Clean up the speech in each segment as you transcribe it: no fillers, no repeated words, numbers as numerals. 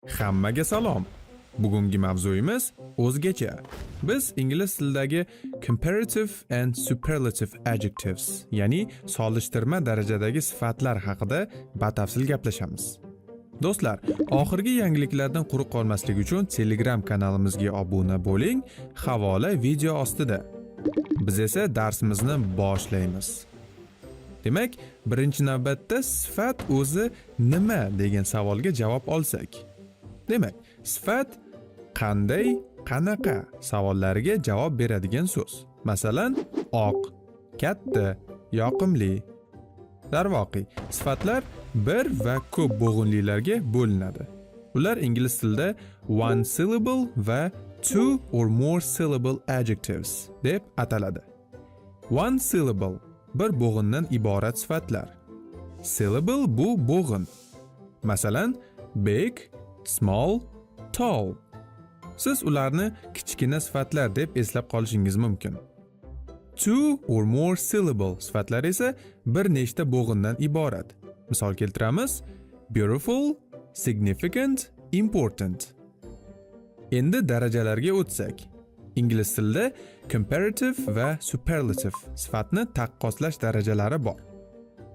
Hammaga salom. Bugungi mavzuyimiz o'zgacha. Biz ingliz tilidagi comparative and superlative adjectives, ya'ni solishtirma darajadagi sifatlar haqida batafsil gaplashamiz. Do'stlar, oxirgi yangiliklardan quruq qolmaslik uchun Telegram kanalimizga obuna bo'ling, havola video ostida. Biz esa darsimizni boshlaymiz. Demak, birinchi navbatda sifat o'zi nima degan savolga javob olsak. Demak, sifat qanday, qanaqa savollariga javob beradigan so'z. Masalan, oq, katta, yoqimli. Darvoqe, sifatlar bir va ko'p bo'g'inlilarga bo'linadi. Ular ingliz tilida one syllable va two or more syllable adjectives deb ataladi. One syllable bir bo'g'indan iborat sifatlar. Syllable bu bo'g'in. Masalan, big, small, tall. Siz ularni kichkina sifatlar deb eslab qolishingiz mumkin. Two or more syllable sifatlar esa bir nechta bo'g'indan iborat. Misol keltiramiz: beautiful, significant, important. Endi darajalarga o'tsak, ingliz tilida comparative va superlative sifatni taqqoslash darajalari bor.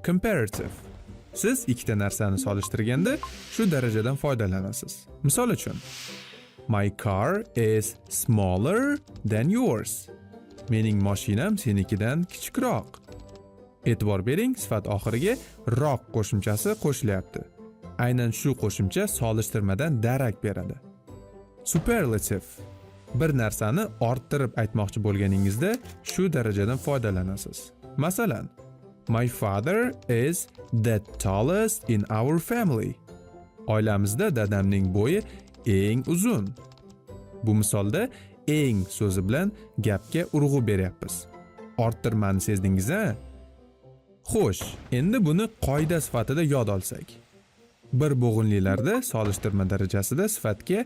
Comparative: siz ikkita narsani solishtirganda shu darajadan foydalanasiz. Misol uchun, my car is smaller than yours. Mening mashinam senikidan kichikroq. E'tibor bering, sifat oxiriga roq qo'shimchasi qo'shilyapti. Aynan shu qo'shimcha solishtirmadan darak beradi. Superlative: bir narsani orttirib aytmoqchi bo'lganingizda shu darajadan foydalanasiz. Masalan, my father is the tallest in our family. Oilamizda dadamning bo'yi eng uzun. Bu misolda eng so'zi bilan gapga urg'u beryapmiz. Orttirmani sezdingiz-a? Xo'sh, endi buni qoida sifatida yod olsak. Bir bo'g'inlilarda solishtirma darajasida sifatga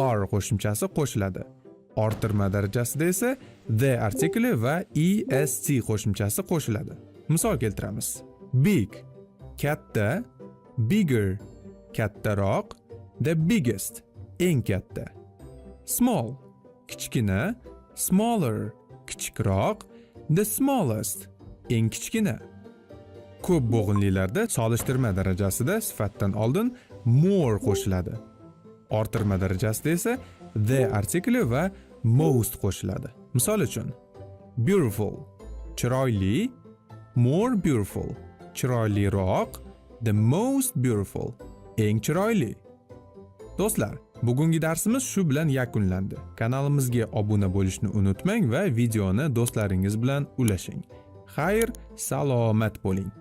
er qo'shimchasi qo'shiladi. Orttirma darajasida esa the artikli va est qo'shimchasi qo'shiladi. Misol keltiramiz. Big, katta, bigger, kattaroq, the biggest, eng katta. Small, kichkina, smaller, kichikroq, the smallest, eng kichkina. Ko'p bo'g'inlilarda solishtirma darajasida sifatdan oldin more qo'shiladi. Orttirma darajasida esa the artikli va most qo'shiladi. Misol uchun, beautiful, chiroyli, more beautiful, chiroyliroq, the most beautiful, eng chiroyli. Do'stlar, bugungi darsimiz shu bilan yakunlandi. Kanalimizga obuna bo'lishni unutmang va videoni do'stlaringiz bilan ulashing. Xayr, salomat bo'ling.